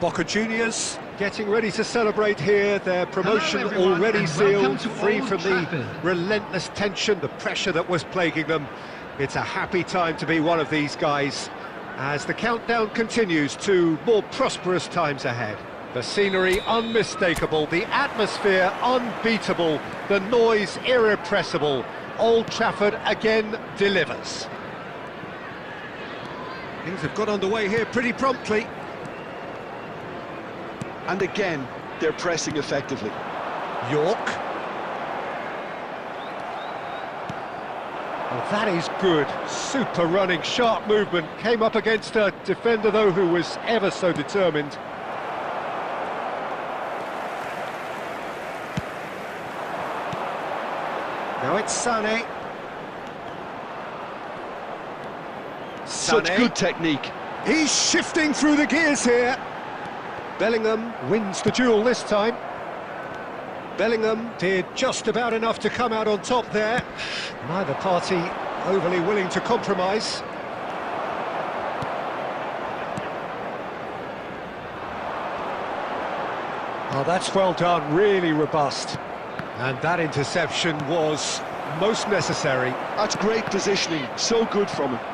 Boca Juniors getting ready to celebrate here, their promotion already sealed, free from the relentless tension, the pressure that was plaguing them. It's a happy time to be one of these guys as the countdown continues to more prosperous times ahead. The scenery unmistakable, the atmosphere unbeatable, the noise irrepressible. Old Trafford again delivers. Things have got underway here pretty promptly. And again, they're pressing effectively. York. Well, that is good. Super running, sharp movement. Came up against a defender, though, who was ever so determined. Now it's Sané. Such good technique. He's shifting through the gears here. Bellingham wins the duel this time. Bellingham did just about enough to come out on top there. Neither party overly willing to compromise. Oh, that's well done, really robust. And that interception was most necessary. That's great positioning, so good from him.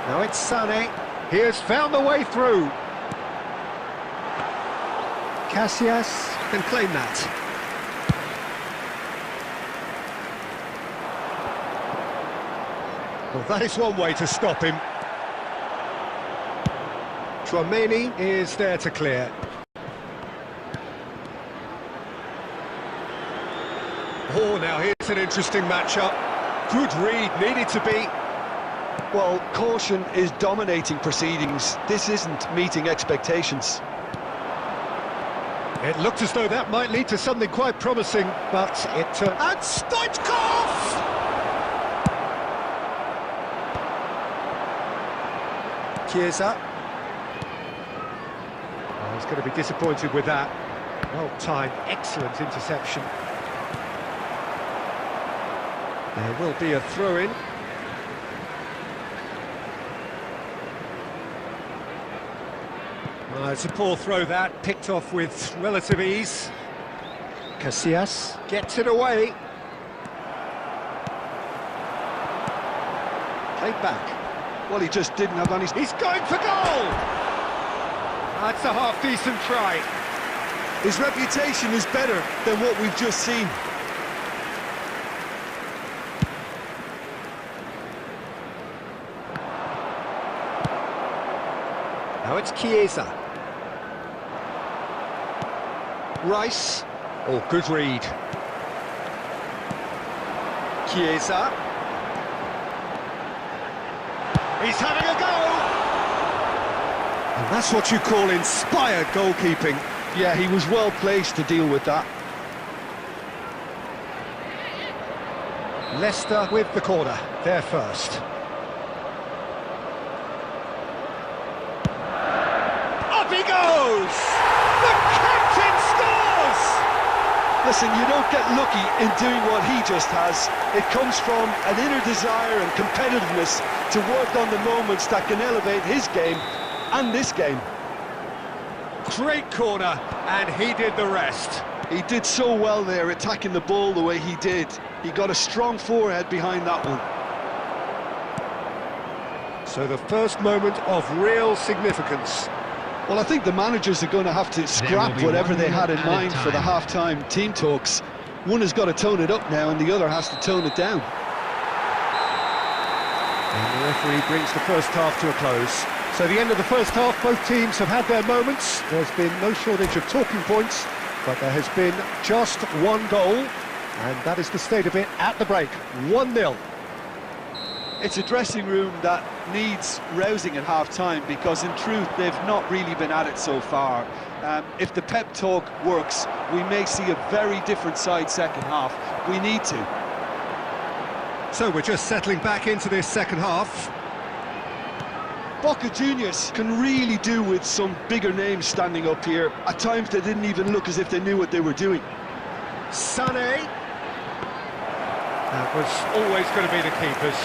Now it's Sané. He has found the way through. Casillas can claim that. Well, that is one way to stop him. Tchouaméni is there to clear. Oh, now here's an interesting matchup. Good read, needed to be. Well, caution is dominating proceedings. This isn't meeting expectations. It looked as though that might lead to something quite promising, but it... And Stoichkov! Chiesa. Oh, he's going to be disappointed with that. Well timed, excellent interception. There will be a throw-in. It's a poor throw that, picked off with relative ease. Casillas gets it away. Played back. Well, he just didn't have any... He's going for goal! That's a half-decent try. His reputation is better than what we've just seen. Now it's Chiesa. Rice. Oh, good read. Chiesa. He's having a go! And that's what you call inspired goalkeeping. Yeah, he was well placed to deal with that. Leicester with the corner, they're first. Up he goes! The captain scores! Listen, you don't get lucky in doing what he just has. It comes from an inner desire and competitiveness to work on the moments that can elevate his game and this game. Great corner, and he did the rest. He did so well there, attacking the ball the way he did. He got a strong forehead behind that one. So the first moment of real significance. Well, I think the managers are going to have to scrap whatever they had in mind for the half-time team talks. One has got to tone it up now, and the other has to tone it down. And the referee brings the first half to a close. So the end of the first half, both teams have had their moments. There's been no shortage of talking points, but there has been just one goal, and that is the state of it at the break, 1-0. It's a dressing room that needs rousing at half-time, because in truth they've not really been at it so far. If the pep talk works, we may see a very different side second half. We need to. So we're just settling back into this second half. Boca Juniors can really do with some bigger names standing up here. At times they didn't even look as if they knew what they were doing. Sané. That was always going to be the keepers.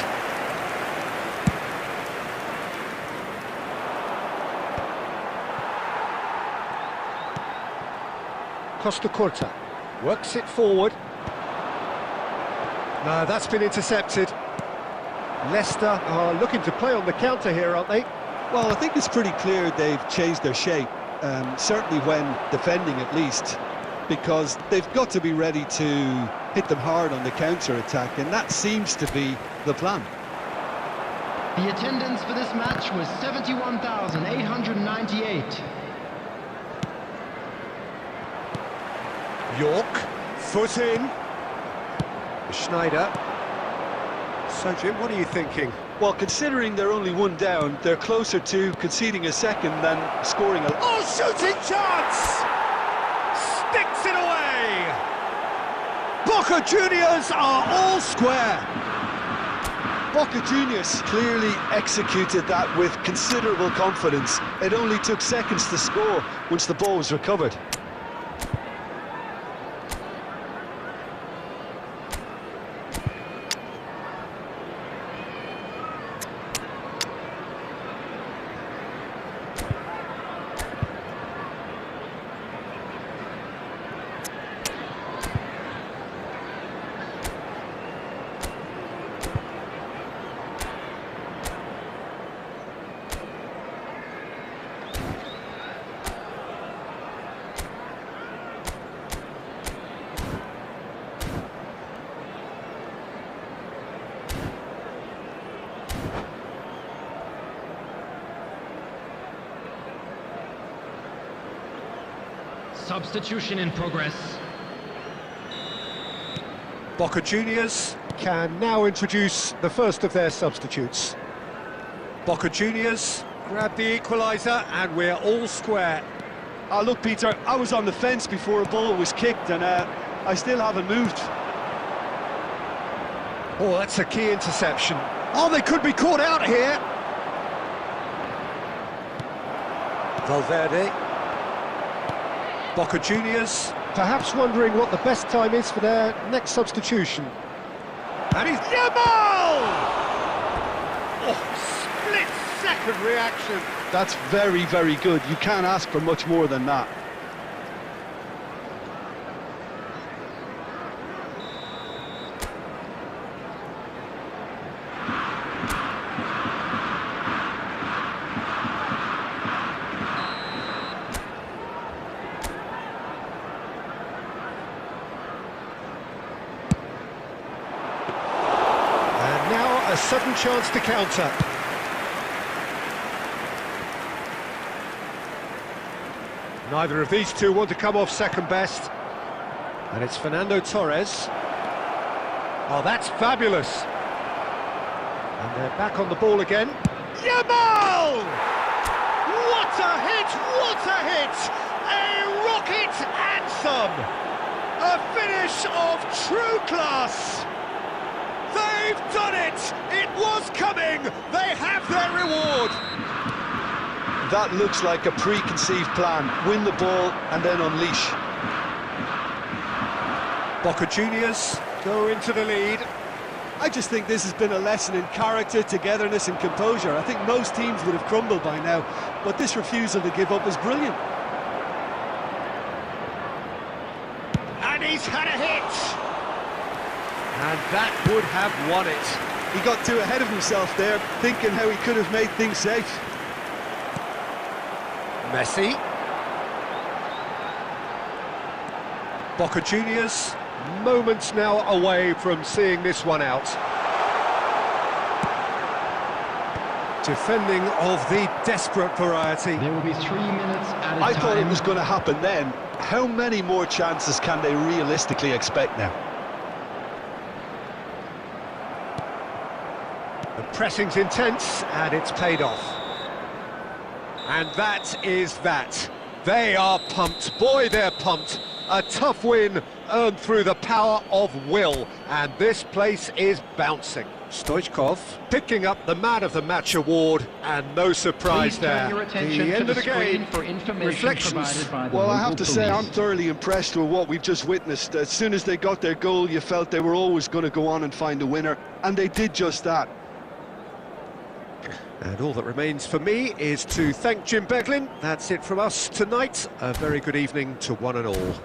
Costa Curta works it forward. No, that's been intercepted. Leicester are looking to play on the counter here, aren't they? Well, I think it's pretty clear they've changed their shape, certainly when defending at least, because they've got to be ready to hit them hard on the counter-attack, and that seems to be the plan. The attendance for this match was 71,898. York, foot in. Schneider. So, Jim, what are you thinking? Well, considering they're only one down, they're closer to conceding a second than scoring a... Oh, shooting chance! Sticks it away! Boca Juniors are all square! Boca Juniors clearly executed that with considerable confidence. It only took seconds to score once the ball was recovered. Substitution in progress. Boca Juniors can now introduce the first of their substitutes. Boca Juniors grab the equaliser and we're all square. Oh, look, Peter, I was on the fence before a ball was kicked, and I still haven't moved. Oh, that's a key interception. Oh, they could be caught out here. Valverde. Boca Juniors, perhaps wondering what the best time is for their next substitution. And he's... Yamal! Oh, split-second reaction. That's very, very good. You can't ask for much more than that. And now a sudden chance to counter. Neither of these two want to come off second best. And it's Fernando Torres. Oh, that's fabulous. And they're back on the ball again. Yamal! What a hit! What a hit! A rocket anthem! A finish of true class! They've done it! It was coming! They have their reward! That looks like a preconceived plan. Win the ball and then unleash. Boca Juniors go into the lead. I just think this has been a lesson in character, togetherness and composure. I think most teams would have crumbled by now, but this refusal to give up is brilliant. And he's had a hit! And that would have won it. He got too ahead of himself there, thinking how he could have made things safe. Messi. Boca Juniors, moments now away from seeing this one out. Defending of the desperate variety. There will be 3 minutes at a time. I thought it was going to happen then. How many more chances can they realistically expect now? The pressing's intense, and it's paid off. And that is that. They are pumped. Boy, they're pumped. A tough win earned through the power of will. And this place is bouncing. Stoichkov picking up the Man of the Match award, and no surprise there. The end of the game. For information Reflections. by the Well, I have local to say, I'm police. thoroughly impressed with what we've just witnessed. As soon as they got their goal, you felt they were always going to go on and find a winner, and they did just that. And all that remains for me is to thank Jim Beglin. That's it from us tonight. A very good evening to one and all.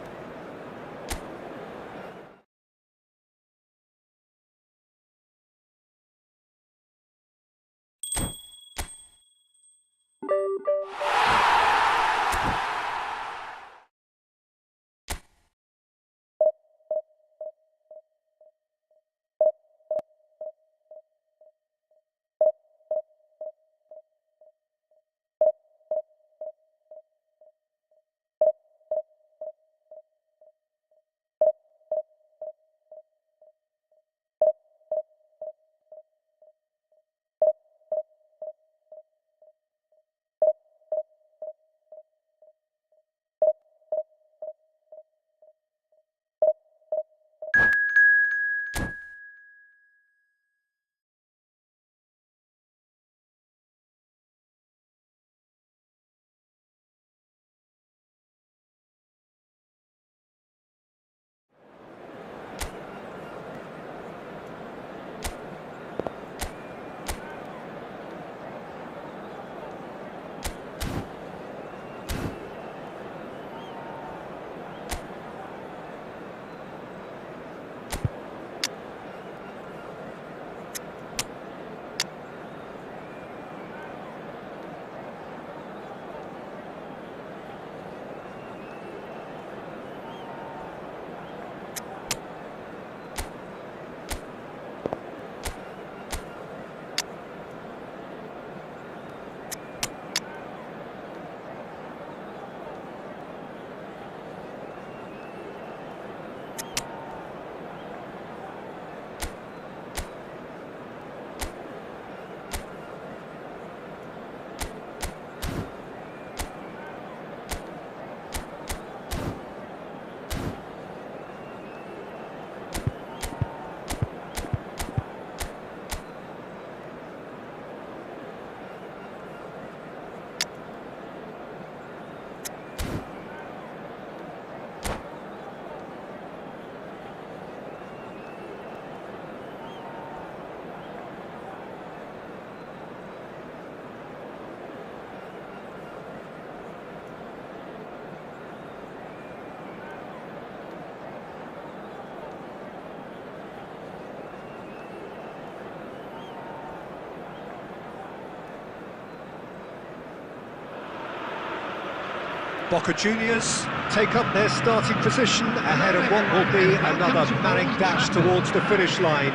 Boca Juniors take up their starting position ahead of what will be another manic dash towards the finish line.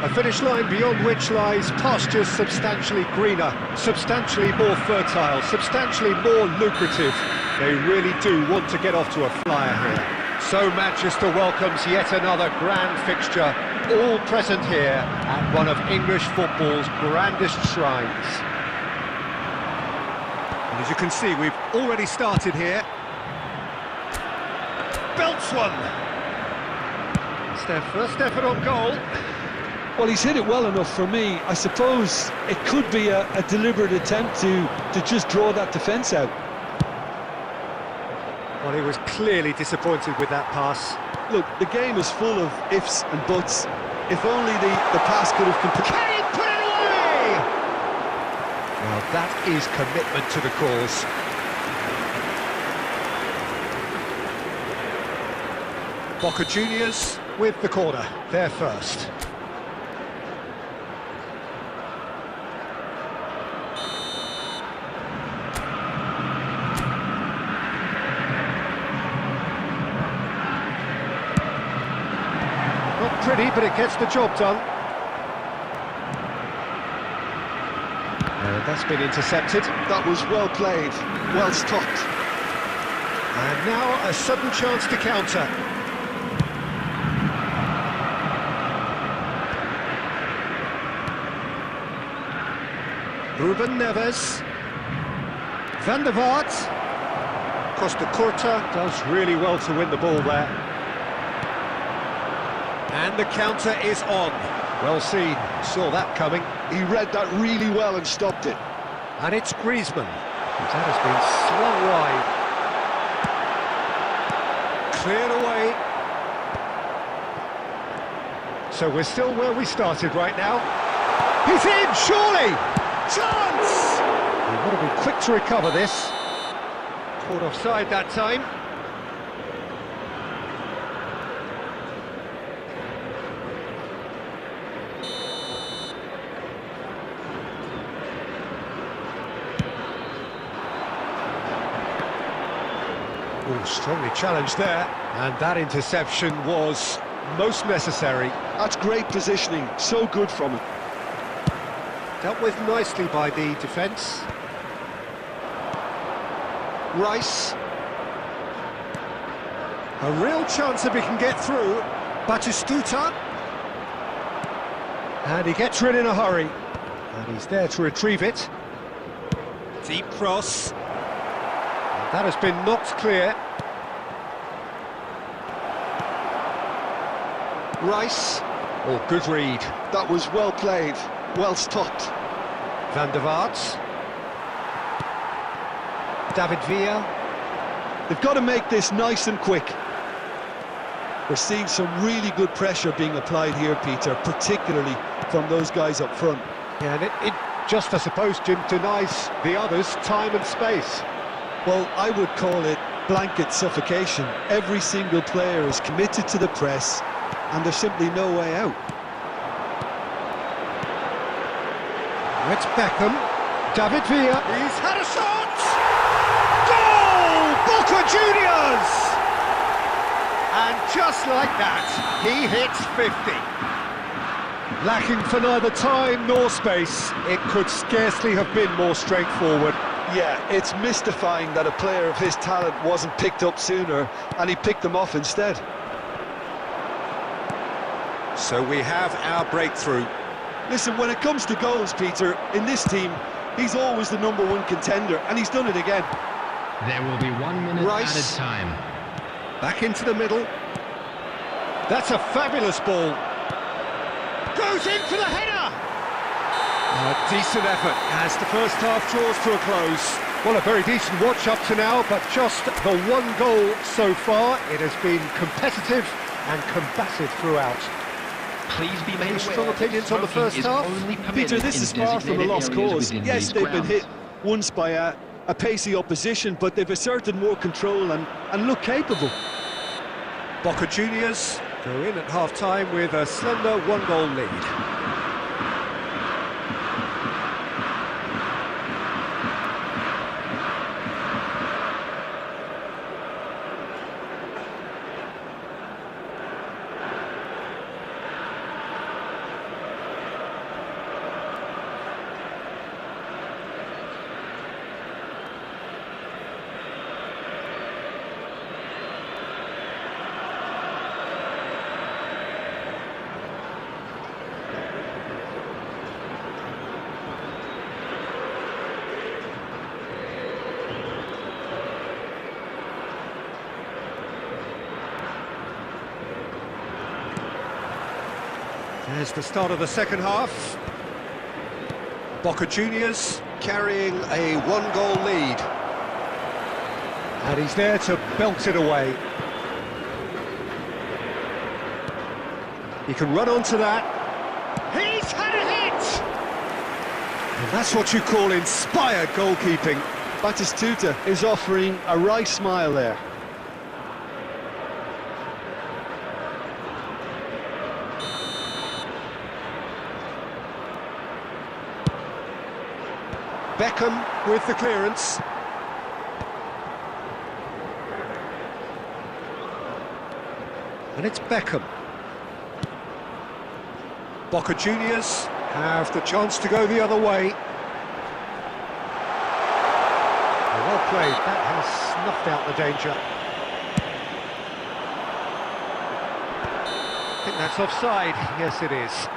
A finish line beyond which lies pastures substantially greener, substantially more fertile, substantially more lucrative. They really do want to get off to a flyer here. So Manchester welcomes yet another grand fixture, all present here at one of English football's grandest shrines. And as you can see, we've already started here. Belts one. It's their first effort on goal. Well, he's hit it well enough for me. I suppose it could be a deliberate attempt to just draw that defence out. Well, he was clearly disappointed with that pass. Look, the game is full of ifs and buts. If only the pass could have completed. Can he put it away? Well, that is commitment to the cause. Boca Juniors with the corner, they're first. Not pretty, but it gets the job done. And that's been intercepted. That was well played, well stopped. And now a sudden chance to counter. Ruben Neves. Van der Vaart. Costa Curta does really well to win the ball there. And the counter is on. Well seen, saw that coming. He read that really well and stopped it. And it's Griezmann. That has been swung wide. Cleared away. So we're still where we started right now. He's in, surely! Chance! He would have been quick to recover this. Caught offside that time. Oh, strongly challenged there. And that interception was most necessary. That's great positioning, so good from him. Dealt with nicely by the defence. Rice. A real chance if he can get through. Batistuta. And he gets rid in a hurry. And he's there to retrieve it. Deep cross. And that has been knocked clear. Rice. Oh, good read. That was well played. Well stopped. Van der Vaart. David Villa. They've got to make this nice and quick. We're seeing some really good pressure being applied here, Peter, particularly from those guys up front. Yeah, and it just, I suppose, Jim, denies the others time and space. Well, I would call it blanket suffocation. Every single player is committed to the press, and there's simply no way out. It's Beckham. David Villa. He's had a shot! Goal! Boca Juniors! And just like that, he hits 50. Lacking for neither time nor space, it could scarcely have been more straightforward. Yeah, it's mystifying that a player of his talent wasn't picked up sooner, and he picked them off instead. So we have our breakthrough. Listen, when it comes to goals, Peter, in this team, he's always the #1 contender, and he's done it again. There will be 1 minute Rice. added time. Back into the middle. That's a fabulous ball. Goes in for the header! A decent effort as the first half draws to a close. Well, a very decent watch up to now, but just the one goal so far. It has been competitive and combative throughout. Please be made Strong aware opinions on the smoking first is half? only permitted Peter, this in is far from a designated lost areas cause. within Yes, these they've been grounds. hit once by a pacey opposition, but they've asserted more control and look capable. Boca Juniors go in at half-time with a slender one-goal lead. There's the start of the second half. Boca Juniors carrying a one-goal lead. And he's there to belt it away. He can run onto that. He's had a hit! And that's what you call inspired goalkeeping. Batistuta is offering a wry smile there. Beckham with the clearance. And it's Beckham. Boca Juniors have the chance to go the other way. Well played, that has snuffed out the danger. I think that's offside, yes it is.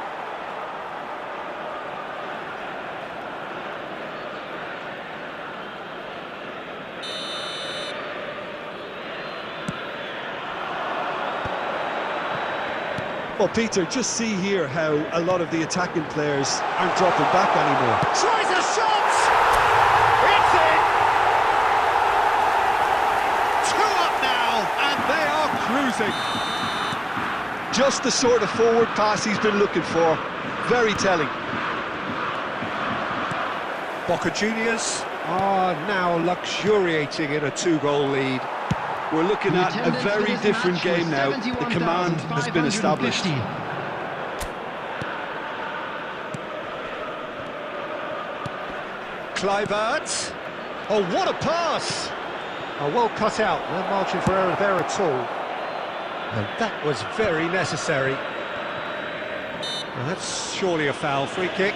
Well, Peter, just see here how a lot of the attacking players aren't dropping back anymore. Tries a shot! It's in! 2 up now, and they are cruising. Just the sort of forward pass he's been looking for. Very telling. Boca Juniors are now luxuriating in a 2-goal lead. We're looking at a very different game now. The command has been established. Kluivert. Oh, what a pass! Oh, well cut out. No margin for error there at all. And that was very necessary. Well, that's surely a foul. Free kick.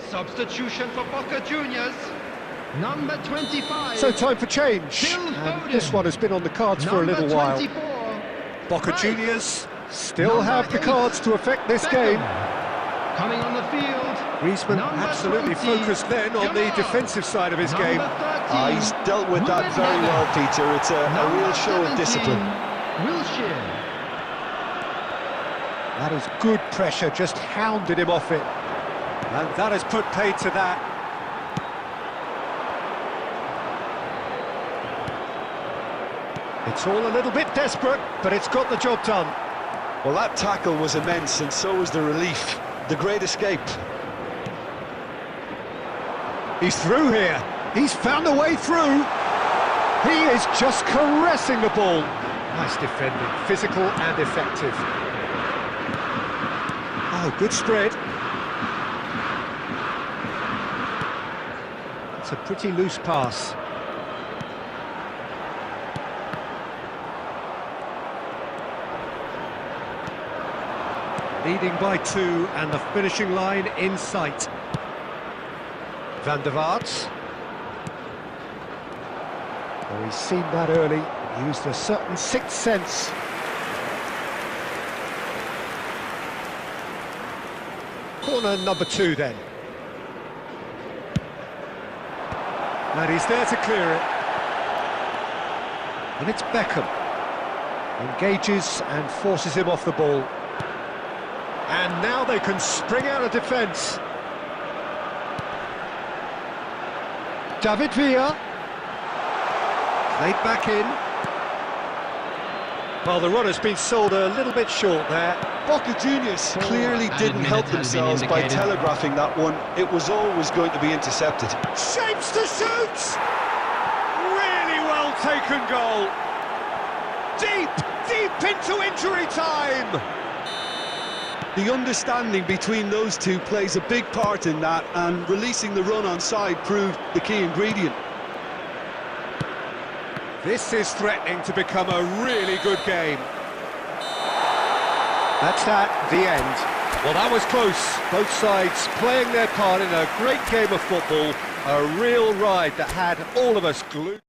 Substitution for Boca Juniors. Number 25. So time for change. And this one has been on the cards for a little while. Boca Juniors still have the cards to affect this game. Coming on the field. Griezmann absolutely focused then on the defensive side of his game. He's dealt with that very well, Peter. It's a real show of discipline. That is good pressure, just hounded him off it. And that has put paid to that. It's all a little bit desperate, but it's got the job done. Well, that tackle was immense, and so was the relief. The great escape. He's through here. He's found a way through. He is just caressing the ball. Nice defending, physical and effective. Oh, good spread. It's a pretty loose pass. Leading by 2 and the finishing line in sight. Van der Vaart. Oh, he's seen that early, used a certain sixth sense. Corner number 2 then. And he's there to clear it. And it's Beckham. Engages and forces him off the ball. And now they can spring out of defence. David Villa. Played back in. Well, the run has been sold a little bit short there. Boca Juniors clearly didn't help themselves by telegraphing that one. It was always going to be intercepted. Shapes to shoot! Really well taken goal. Deep into injury time! The understanding between those two plays a big part in that, and releasing the run on side proved the key ingredient. This is threatening to become a really good game. That's the end. Well, that was close. Both sides playing their part in a great game of football. A real ride that had all of us glued.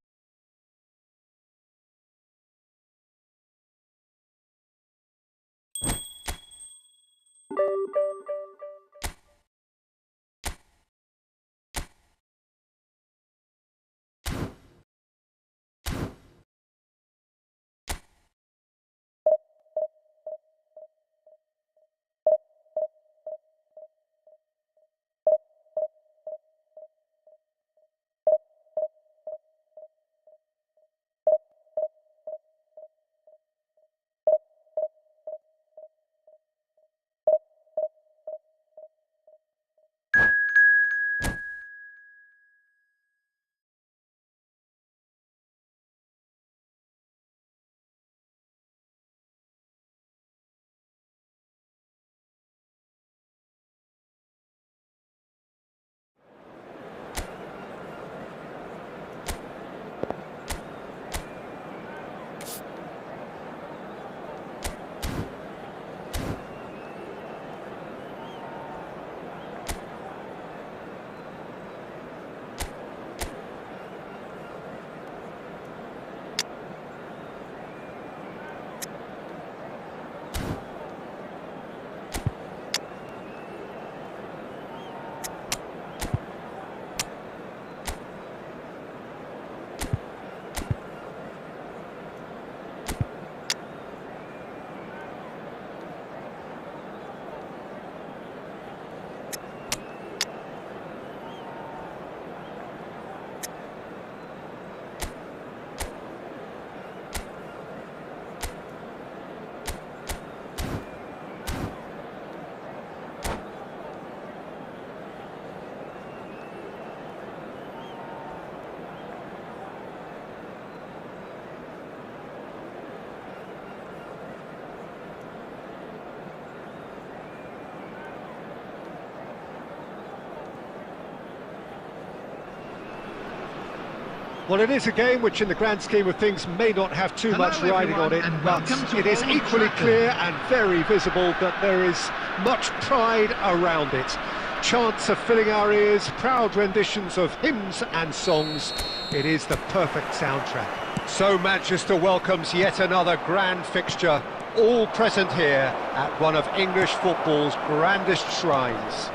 Well, it is a game which, in the grand scheme of things, may not have too much riding on it, but it is equally clear and very visible that there is much pride around it. Chants are filling our ears, proud renditions of hymns and songs. It is the perfect soundtrack. So Manchester welcomes yet another grand fixture, all present here at one of English football's grandest shrines.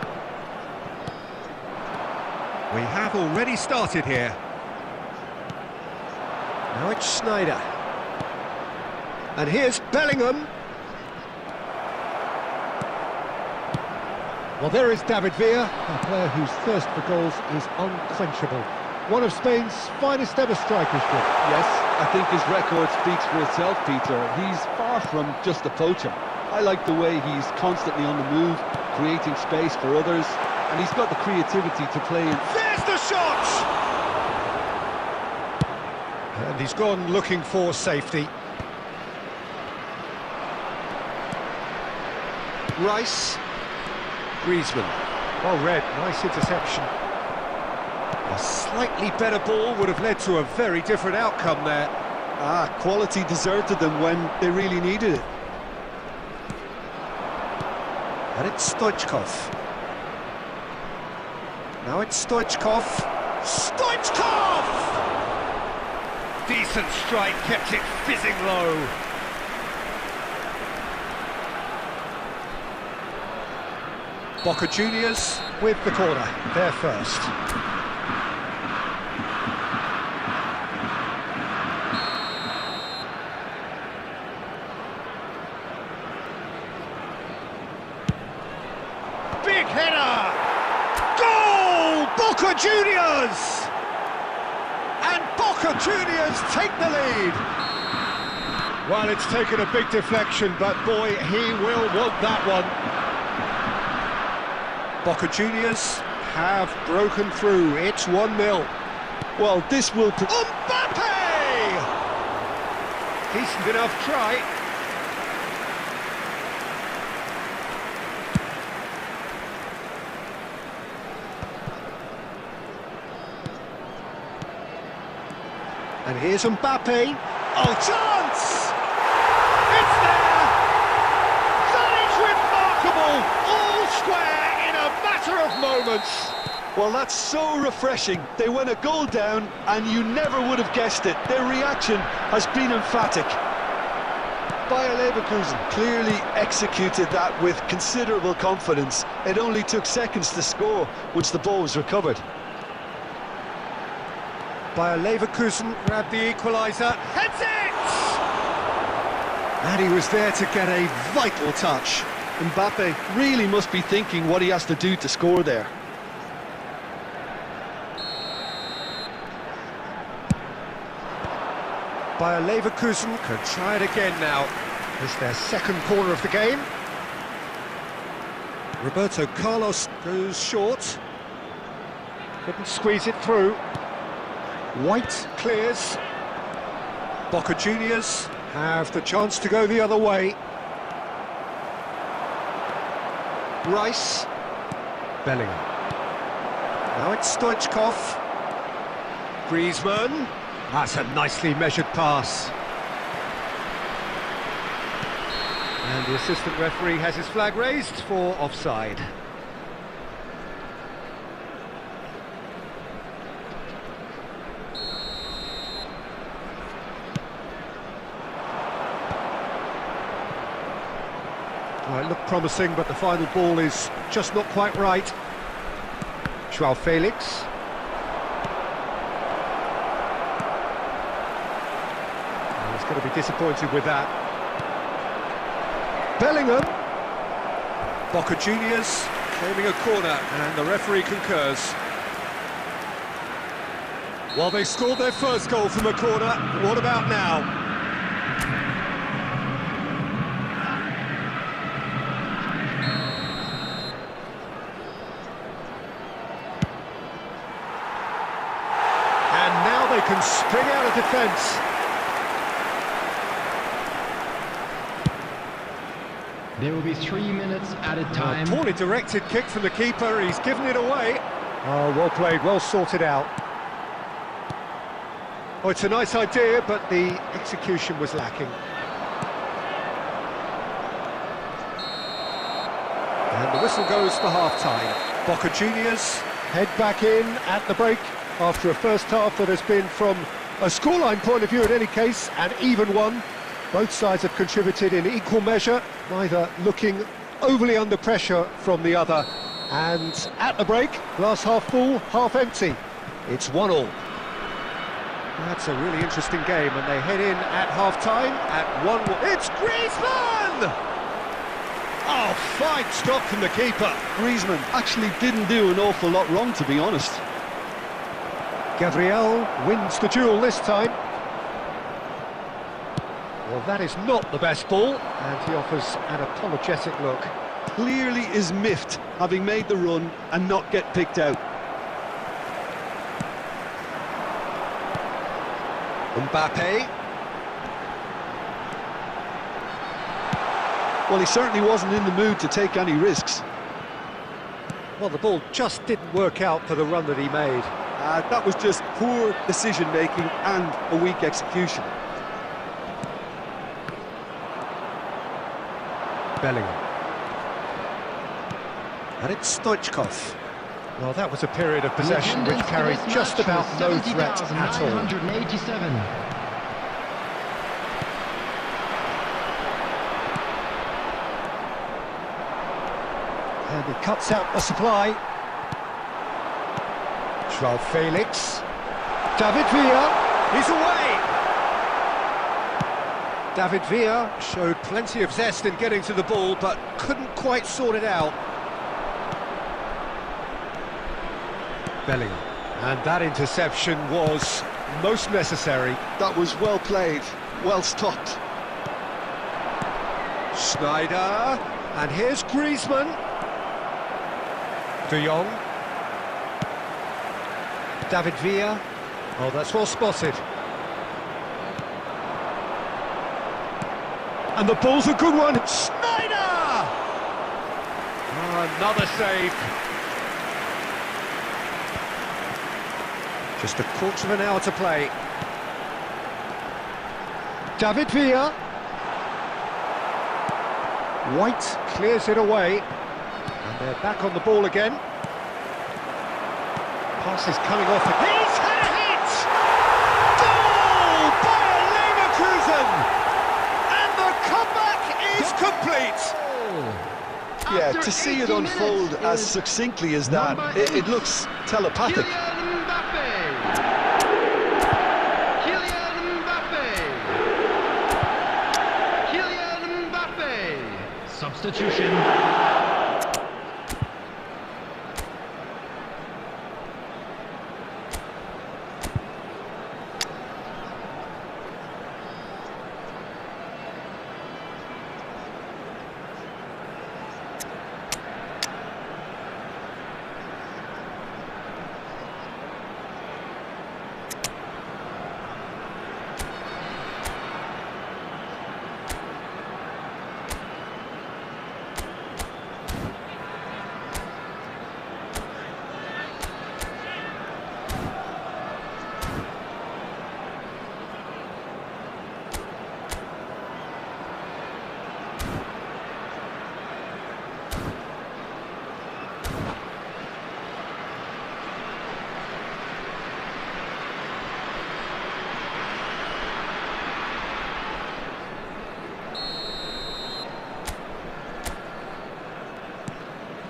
We have already started here. Now it's Snyder. And here's Bellingham. Well, there is David Villa, a player whose thirst for goals is unquenchable. One of Spain's finest ever strikers, Jim. Yes, I think his record speaks for itself, Peter. He's far from just a poacher. I like the way he's constantly on the move, creating space for others, and he's got the creativity to play in. There's the shot! And he's gone looking for safety. Rice. Griezmann. Well read, nice interception. A slightly better ball would have led to a very different outcome there. Quality deserted them when they really needed it. And it's Stoichkov. Now it's Stoichkov. Stoichkov! Decent strike, kept it fizzing low. Boca Juniors with the corner, they're first. Big header! Goal! Boca Juniors! And Boca Juniors take the lead. Well, it's taken a big deflection, but boy, he will want that one. Boca Juniors have broken through. It's 1-0. Well, this will... Mbappe! Decent enough try. And here's Mbappe. Oh, chance! It's there! That is remarkable! All square in a matter of moments. Well, that's so refreshing. They went a goal down, and you never would have guessed it. Their reaction has been emphatic. Bayer Leverkusen clearly executed that with considerable confidence. It only took seconds to score once the ball was recovered. Bayer Leverkusen grabbed the equaliser. Heads it! And he was there to get a vital touch. Mbappe really must be thinking what he has to do to score there. Bayer Leverkusen can try it again now. It's their second corner of the game. Roberto Carlos goes short. Couldn't squeeze it through. White clears. Boca Juniors have the chance to go the other way. Rice. Bellingham. Now it's Stoichkov. Griezmann. That's a nicely measured pass. And the assistant referee has his flag raised for offside. Well, it looked promising, but the final ball is just not quite right. Joao Felix. He's going to be disappointed with that. Bellingham. Boca Juniors claiming a corner, and the referee concurs. Well, they scored their first goal from a corner. What about now? And now they can spring out of defence. There will be 3 minutes added time. Poorly directed kick from the keeper, he's given it away. Oh, well played, well sorted out. Oh, it's a nice idea, but the execution was lacking. And the whistle goes for half-time. Boca Juniors head back in at the break after a first half that has been, from a scoreline point of view in any case, an even one. Both sides have contributed in equal measure, neither looking overly under pressure from the other. And at the break, glass half full, half empty. It's 1-1. That's a really interesting game, and they head in at half-time at 1-1. It's Griezmann! Oh, fine stop from the keeper. Griezmann actually didn't do an awful lot wrong, to be honest. Gabriel wins the duel this time. Well, that is not the best ball, and he offers an apologetic look. Clearly is miffed, having made the run and not get picked out. Mbappe. Well, he certainly wasn't in the mood to take any risks. Well, the ball just didn't work out for the run that he made. That was just poor decision-making and a weak execution. Bellingham. And it's Stoichkov. Well, that was a period of possession which carried just about no threat at all. 987. And he cuts out the supply. Joao Felix. David Villa. He's away. David Villa showed plenty of zest in getting to the ball, but couldn't quite sort it out. Bellingham. And that interception was most necessary. That was well played, well stopped. Schneider, and here's Griezmann. De Jong. David Villa. Oh, that's well spotted. And the ball's a good one. Schneider! Oh, another save. Just a quarter of an hour to play. David Villa. White clears it away. And they're back on the ball again. Pass is coming off. He's had a hit! Goal! Bayer Leverkusen! And the comeback is complete! Yeah, to see it unfold as succinctly as that, it looks telepathic. Substitution.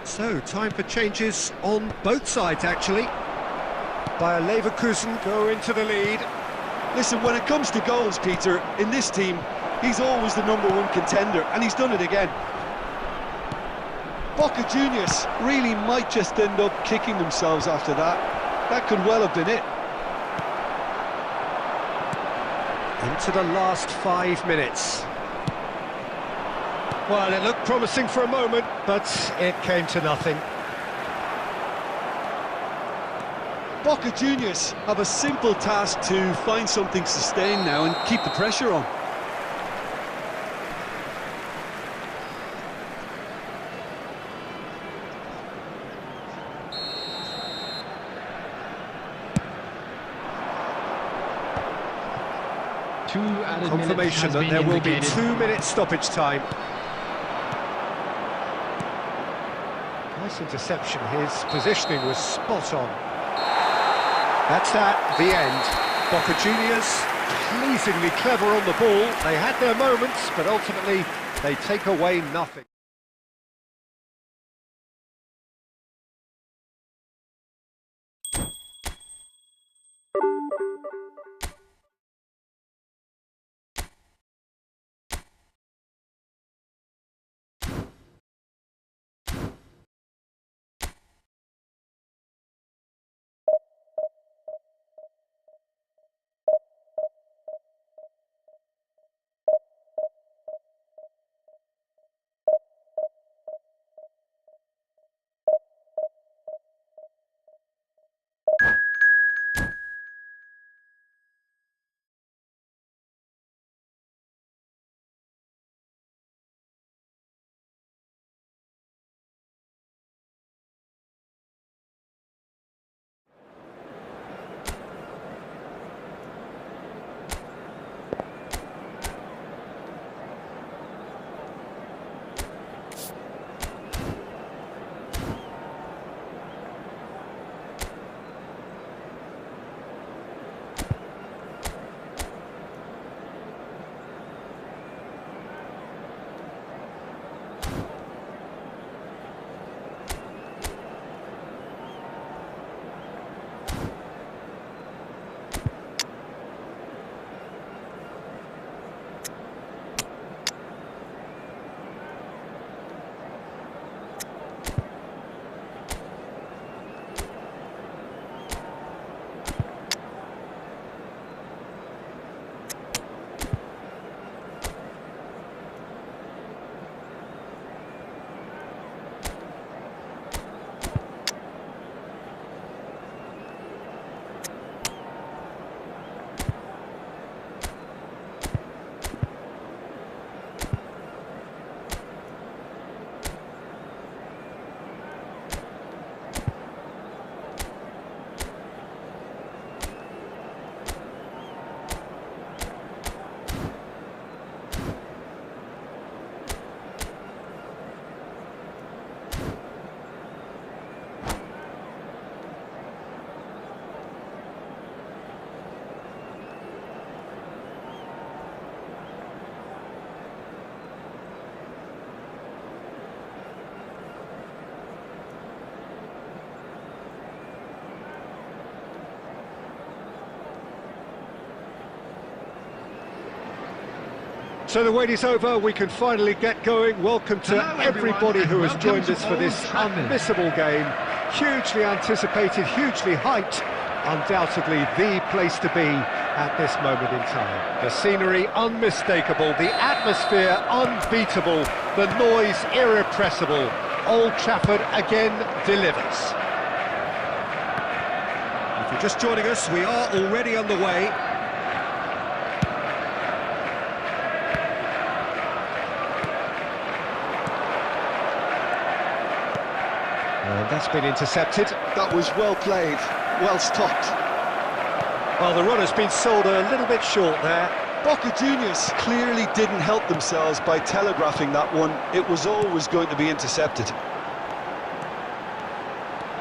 So, time for changes on both sides, actually. Bayer Leverkusen go into the lead. Listen, when it comes to goals, Peter, in this team, he's always the #1 contender, and he's done it again. Boca Juniors really might just end up kicking themselves after that. That could well have been it. Into the last 5 minutes. Well, it looked promising for a moment, but it came to nothing. Boca Juniors have a simple task to find something sustained now and keep the pressure on. Confirmation that there will be 2-minute stoppage time. Nice interception, his positioning was spot on. That's that, the end. Boca Juniors, pleasingly clever on the ball. They had their moments, but ultimately they take away nothing. So the wait is over, we can finally get going. Welcome to everybody who has joined us for this unmissable game. Hugely anticipated, hugely hyped, undoubtedly the place to be at this moment in time. The scenery unmistakable, the atmosphere unbeatable, the noise irrepressible. Old Trafford again delivers. If you're just joining us, we are already underway. And that's been intercepted. That was well played, well stopped. Well, the runner's been sold a little bit short there. Boca Juniors clearly didn't help themselves by telegraphing that one. It was always going to be intercepted.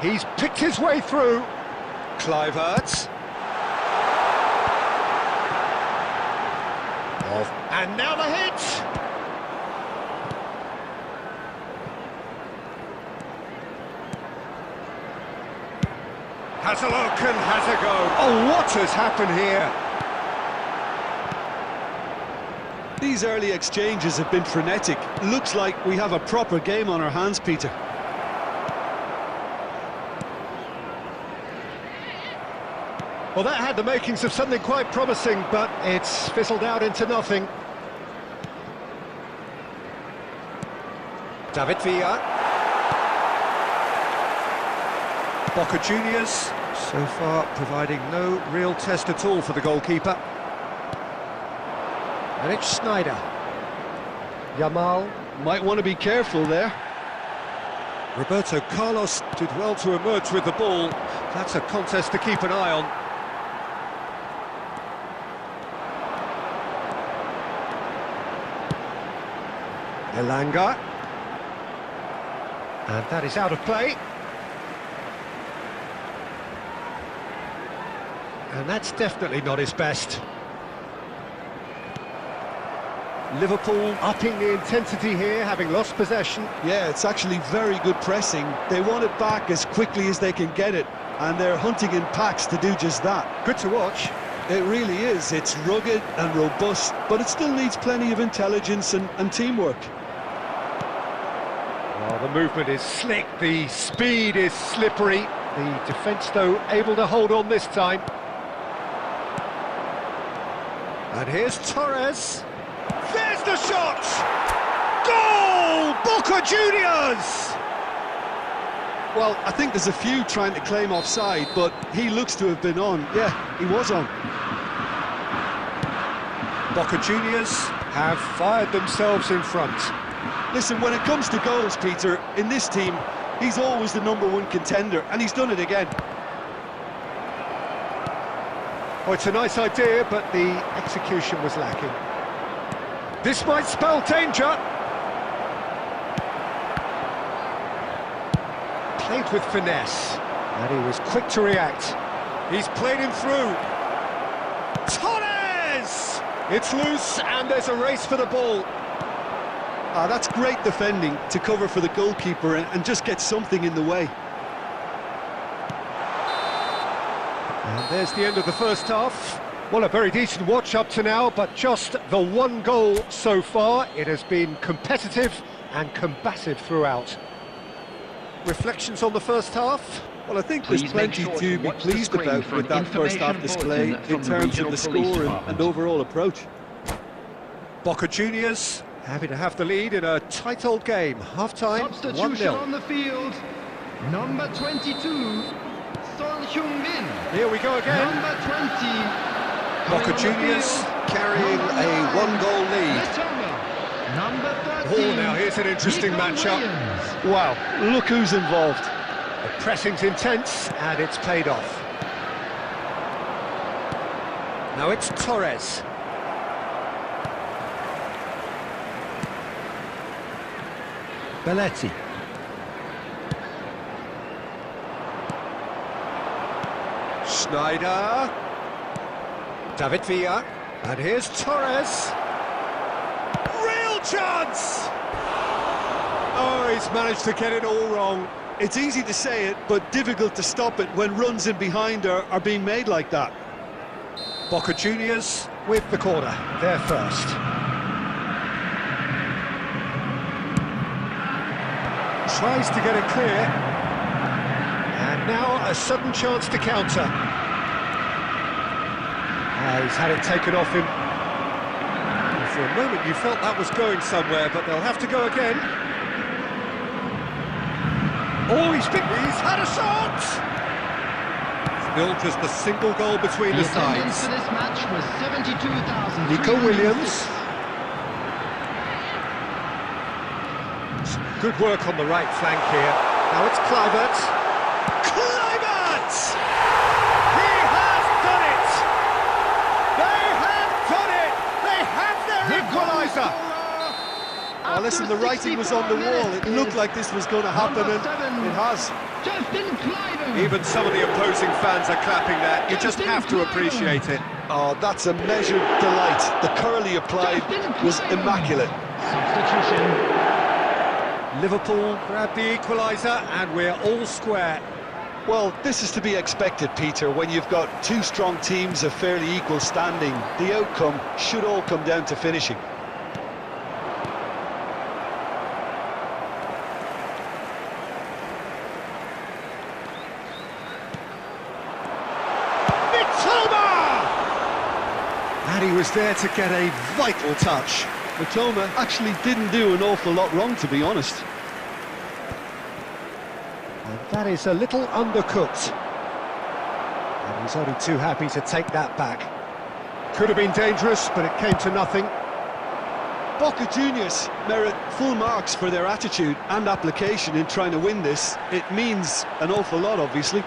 He's picked his way through. Kluivert. And now the hit! Has a look and has a go. Oh, what has happened here? These early exchanges have been frenetic. Looks like we have a proper game on our hands, Peter. Well, that had the makings of something quite promising, but it's fizzled out into nothing. David Villa. Boca Juniors, so far providing no real test at all for the goalkeeper. And it's Schneider. Yamal. Might want to be careful there. Roberto Carlos did well to emerge with the ball. That's a contest to keep an eye on. Elanga. And that is out of play. And that's definitely not his best. Liverpool upping the intensity here, having lost possession. Yeah, it's actually very good pressing. They want it back as quickly as they can get it, and they're hunting in packs to do just that. Good to watch. It really is. It's rugged and robust, but it still needs plenty of intelligence and teamwork. Well, the movement is slick, the speed is slippery. The defence, though, able to hold on this time. And here's Torres. There's the shot! Goal! Boca Juniors! Well, I think there's a few trying to claim offside, but he looks to have been on. Yeah, he was on. Boca Juniors have fired themselves in front. Listen, when it comes to goals, Peter, in this team, he's always the #1 contender, and he's done it again. Oh, it's a nice idea, but the execution was lacking. This might spell danger. Played with finesse, and he was quick to react. He's played him through. Torres! It's loose, and there's a race for the ball. That's great defending to cover for the goalkeeper and just get something in the way. And there's the end of the first half. Well, a very decent watch up to now, but just the one goal so far. It has been competitive and combative throughout. Reflections on the first half? Well, I think there's plenty to be pleased about with that first half display in terms of the score and overall approach. Boca Juniors happy to have the lead in a tight old game. Half-time, 1-0. Substitution on the field. Number 22. Here we go again. Number 20. Boca Juniors carrying a one-goal lead. Number 13. Oh, now here's an interesting matchup. Wow, look who's involved. The pressing's intense, and it's paid off. Now it's Torres. Belletti. Schneider. David Villa. And here's Torres. Real chance! Oh, he's managed to get it all wrong. It's easy to say it, but difficult to stop it when runs in behind are being made like that. Boca Juniors with the corner, they're first. Tries to get it clear. And now a sudden chance to counter. He's had it taken off him. And for a moment you felt that was going somewhere, but they'll have to go again. Oh, he's had a shot! Still just a single goal between the sides. For this match was 72,000. Nico Williams. Good work on the right flank here. Now it's Kluivert. Kluivert! He has done it! They have done it! They have their equaliser! Well, listen, the writing was on the wall. It looked like this was going to happen, and it has. Even some of the opposing fans are clapping that. You just have to appreciate it. Oh, that's a measured delight. The curl he applied was immaculate. Substitution. Liverpool grab the equaliser, and we're all square. Well, this is to be expected, Peter, when you've got two strong teams of fairly equal standing. The outcome should all come down to finishing. And he was there to get a vital touch. Matoma actually didn't do an awful lot wrong, to be honest. And that is a little undercooked. And he's only too happy to take that back. Could have been dangerous, but it came to nothing. Boca Juniors merit full marks for their attitude and application in trying to win this. It means an awful lot, obviously.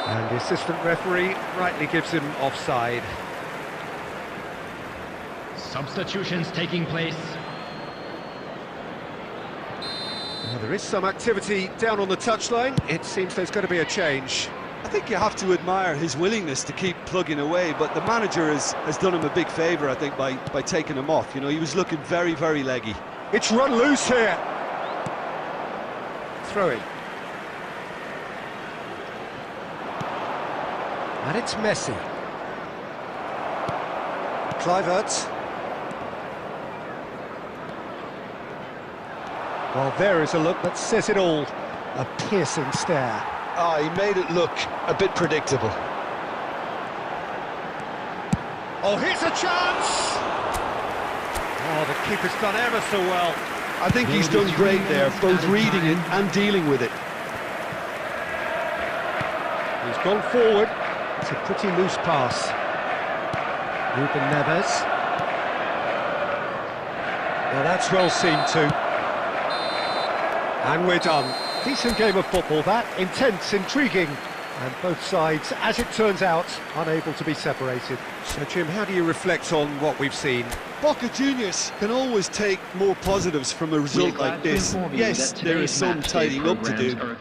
And the assistant referee rightly gives him offside. Substitutions taking place. Now, there is some activity down on the touchline. It seems there's going to be a change. I think you have to admire his willingness to keep plugging away, but the manager has done him a big favour, I think, by taking him off. You know, he was looking very, very leggy. It's run loose here. Throw-in. And it's Messi. Kluivert. Well, there is a look that says it all. A piercing stare. Ah, he made it look a bit predictable. Oh, here's a chance! Oh, the keeper's done ever so well. I think he's done great there, both reading it and dealing with it. He's gone forward. It's a pretty loose pass. Ruben Neves. Well, that's well seen too. And we're done. Decent game of football, that. Intense, intriguing. And both sides, as it turns out, unable to be separated. So, Jim, how do you reflect on what we've seen? Boca Juniors can always take more positives from a result like this. Yes, there is some tidying up to do.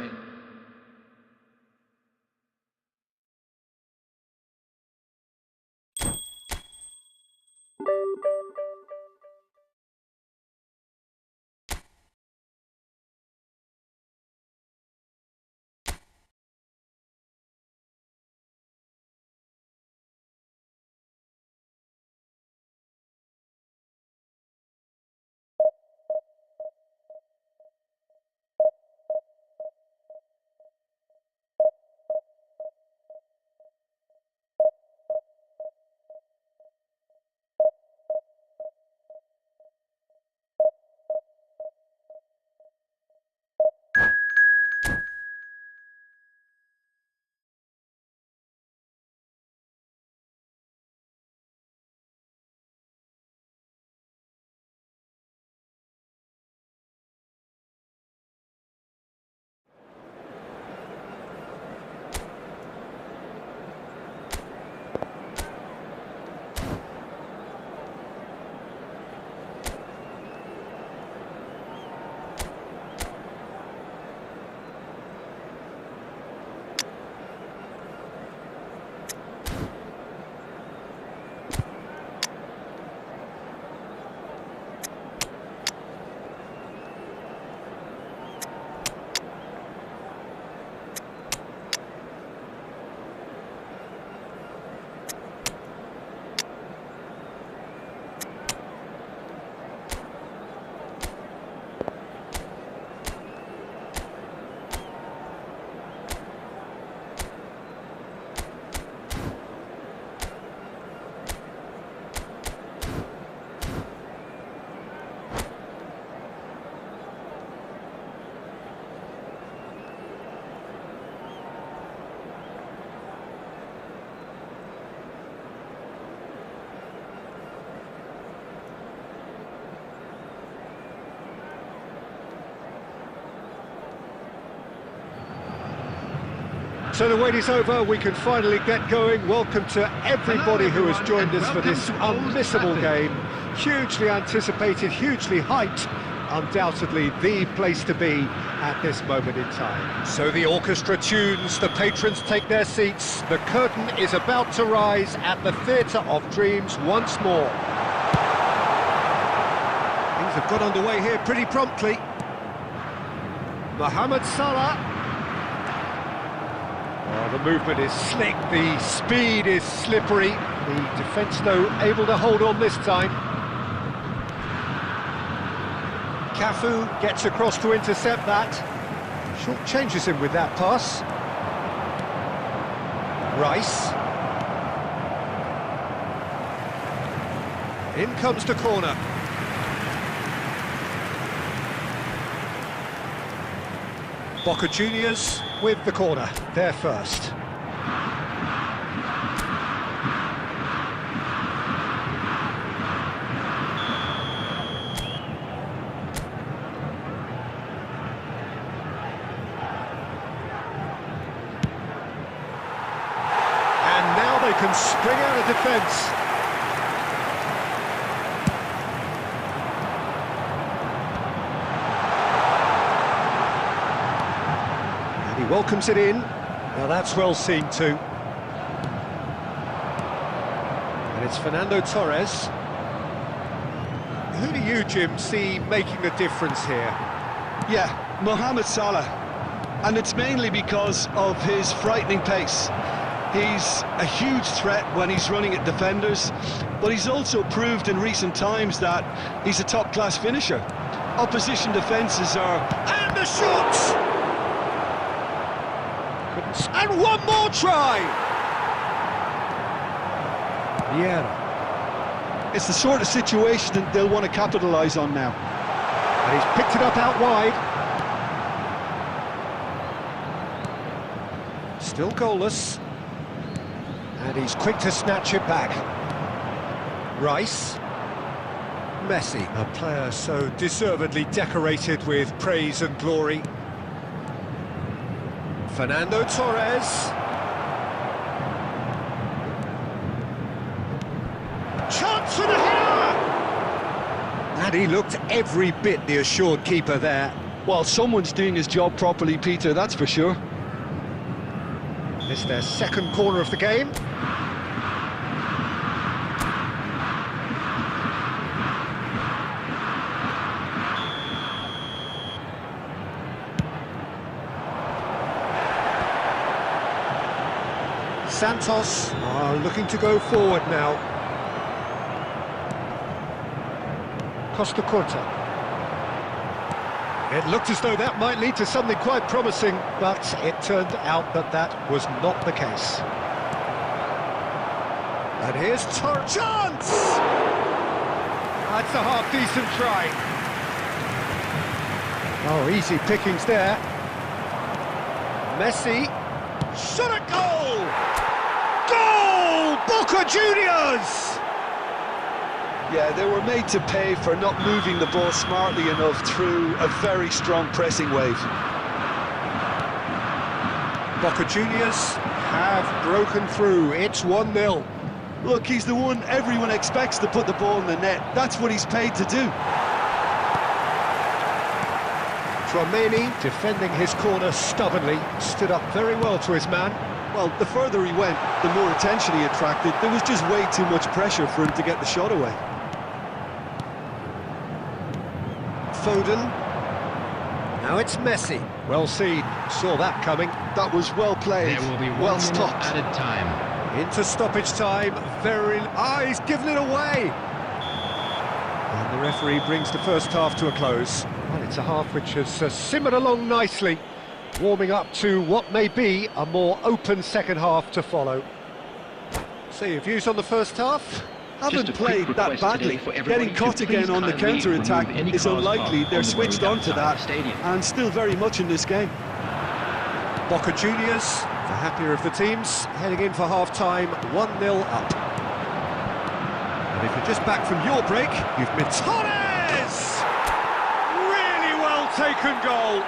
So the wait is over, we can finally get going. Welcome to everybody who has joined us for this unmissable game. Hugely anticipated, hugely hyped. Undoubtedly the place to be at this moment in time. So the orchestra tunes, the patrons take their seats, the curtain is about to rise at the Theatre of Dreams once more. Things have got underway here pretty promptly. Mohamed Salah. Oh, the movement is slick, the speed is slippery. The defence, though, able to hold on this time. Cafu gets across to intercept that. Short changes him with that pass. Rice. In comes the corner. Boca Juniors with the corner, there first. They can spring out of defence. And he welcomes it in. Now that's well seen too. And it's Fernando Torres. Who do you, Jim, see making the difference here? Yeah, Mohamed Salah. And it's mainly because of his frightening pace. He's a huge threat when he's running at defenders, but he's also proved in recent times that he's a top-class finisher. Opposition defences are... And the shot! And one more try! Yeah. It's the sort of situation that they'll want to capitalise on now. And he's picked it up out wide. Still goalless. And he's quick to snatch it back. Rice. Messi, a player so deservedly decorated with praise and glory. Fernando Torres. Chance for the header! And he looked every bit the assured keeper there. Well, someone's doing his job properly, Peter, that's for sure. It's their second corner of the game. Santos are looking to go forward now. Costa Curta. It looked as though that might lead to something quite promising, but it turned out that that was not the case. And here's chance! That's a half-decent try. Oh, easy pickings there. Messi. Shot at goal! Goal! Boca Juniors! Yeah, they were made to pay for not moving the ball smartly enough through a very strong pressing wave. Boca Juniors have broken through. It's 1-0. Look, he's the one everyone expects to put the ball in the net. That's what he's paid to do. Tromeni, defending his corner stubbornly, stood up very well to his man. Well, the further he went, the more attention he attracted. There was just way too much pressure for him to get the shot away. Foden. Now it's Messi. Well seen. Saw that coming. That was well played. There will be well stopped. added time. Into stoppage time. He's given it away. And the referee brings the first half to a close. Well, it's a half which has simmered along nicely, warming up to what may be a more open second half to follow. So your views on the first half? Haven't played that badly. Getting caught again on the counter-attack is unlikely. They're switched onto that and still very much in this game. Boca Juniors, the happier of the teams, heading in for half-time, 1-0 up. And if you're just back from your break, you've missed Torres! Really well taken goal.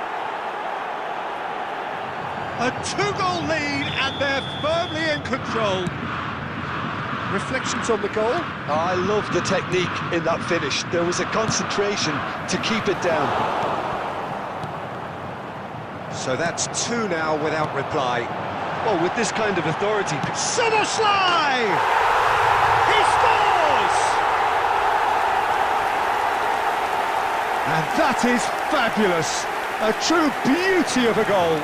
A two-goal lead, and they're firmly in control. Reflections on the goal? I love the technique in that finish. There was a concentration to keep it down. So that's two now without reply. Well, with this kind of authority... Somersley! He scores! And that is fabulous. A true beauty of a goal.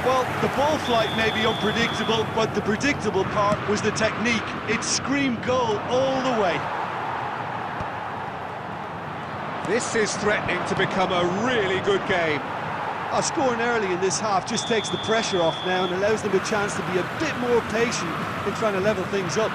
Well, the ball flight may be unpredictable, but the predictable part was the technique. It screamed goal all the way. This is threatening to become a really good game. Scoring early in this half just takes the pressure off now and allows them a chance to be a bit more patient in trying to level things up.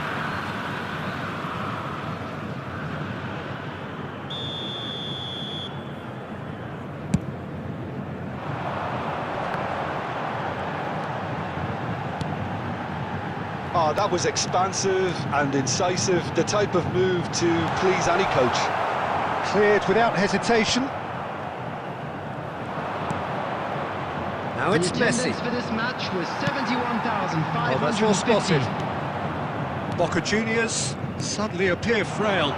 Oh, that was expansive and incisive, the type of move to please any coach. Cleared without hesitation. Now it's Messi. For this match was 71,550. Oh, that's well spotted. Boca Juniors suddenly appear frail.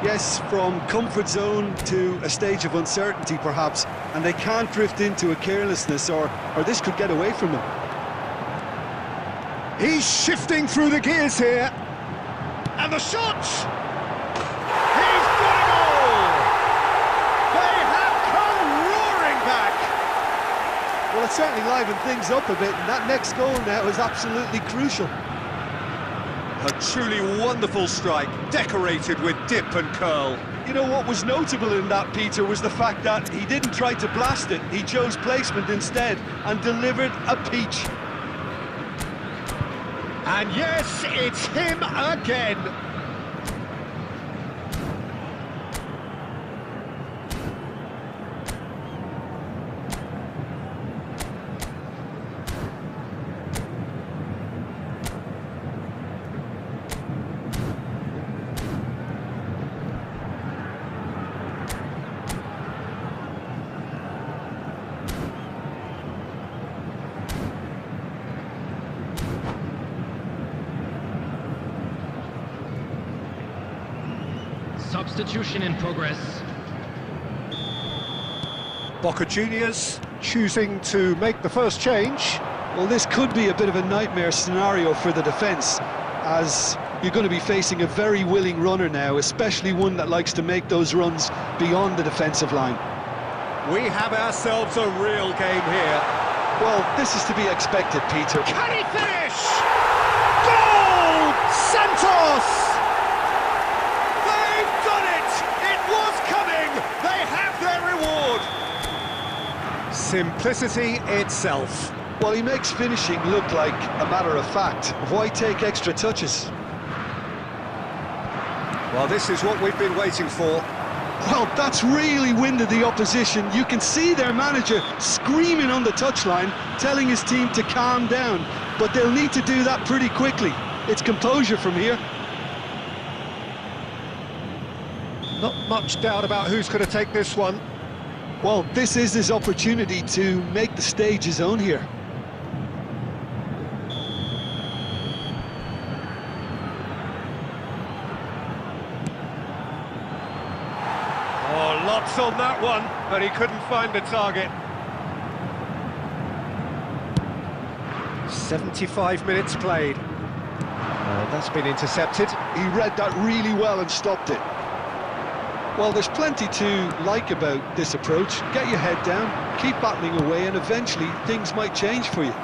Yes, from comfort zone to a stage of uncertainty perhaps, and they can't drift into a carelessness or this could get away from them. He's shifting through the gears here. And the shot! He's got a goal! They have come roaring back! Well, it certainly livened things up a bit, and that next goal now is absolutely crucial. A truly wonderful strike, decorated with dip and curl. You know what was notable in that, Peter, was the fact that he didn't try to blast it. He chose placement instead and delivered a peach. And yes, it's him again. Substitution in progress. Boca Juniors choosing to make the first change. Well, this could be a bit of a nightmare scenario for the defence, as you're going to be facing a very willing runner now, especially one that likes to make those runs beyond the defensive line. We have ourselves a real game here. Well, this is to be expected, Peter. Can he finish? Goal! Santos! They've done it! It was coming! They have their reward! Simplicity itself. Well, he makes finishing look like a matter of fact. Why take extra touches? Well, this is what we've been waiting for. Well, that's really winded the opposition. You can see their manager screaming on the touchline, telling his team to calm down. But they'll need to do that pretty quickly. It's composure from here. Not much doubt about who's going to take this one. Well, this is his opportunity to make the stage his own here. Oh, lots on that one, but he couldn't find the target. 75 minutes played. That's been intercepted. He read that really well and stopped it. Well, there's plenty to like about this approach. Get your head down, keep battling away, and eventually things might change for you.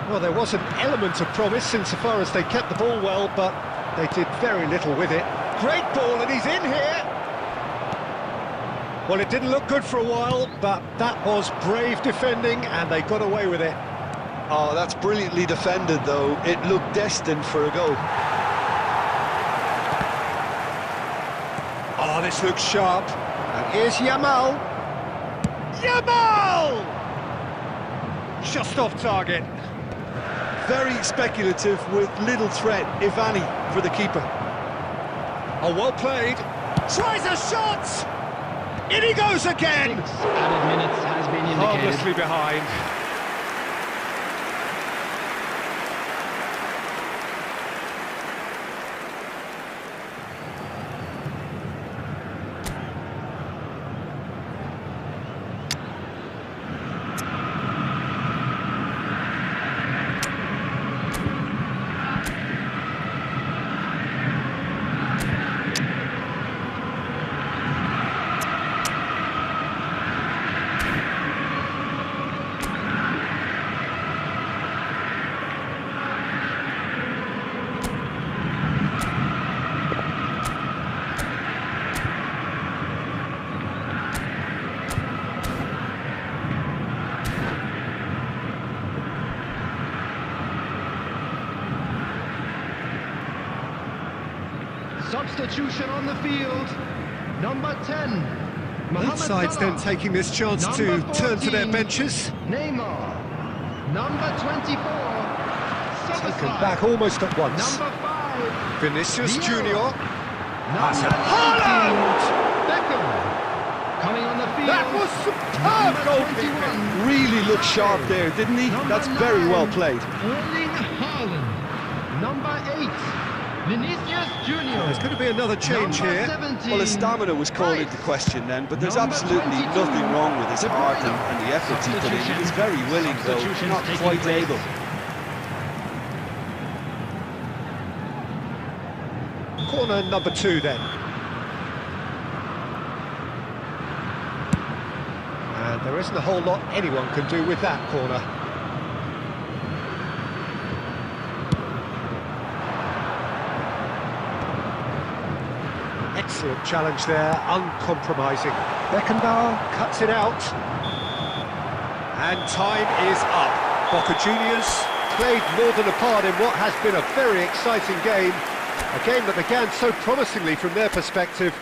Well, there was an element of promise insofar as they kept the ball well, but they did very little with it. Great ball, and he's in here! Well, it didn't look good for a while, but that was brave defending, and they got away with it. Oh, that's brilliantly defended, though. It looked destined for a goal. Oh, this looks sharp. And here's Yamal. Yamal! Just off target. Very speculative with little threat, if any, for the keeper. Oh, well played. Tries a shot! In he goes again! 6 added minutes has been indicated. Harmlessly behind. Substitution on the field. Number 10. Both sides then taking this chance to turn to their benches. Neymar. Number 24. Taken back almost at once. Number 5. Vinicius Junior. Number Haaland! Beckham. Coming on the field. That was superb Number goalkeeping. 21. Really looked sharp there, didn't he? Number That's very 9. well played. Erling Haaland. Number 8. Vinicius Junior. There's going to be another change Number here. 17. Well, his stamina was called into question then, but there's Number absolutely 22. nothing wrong with his heart and the effort he put in. He was very willing, though not quite able. Corner number 2 then. And there isn't a whole lot anyone can do with that corner. Excellent challenge there, uncompromising. Beckenbauer cuts it out. And time is up. Boca Juniors played more than a part in what has been a very exciting game. A game that began so promisingly from their perspective,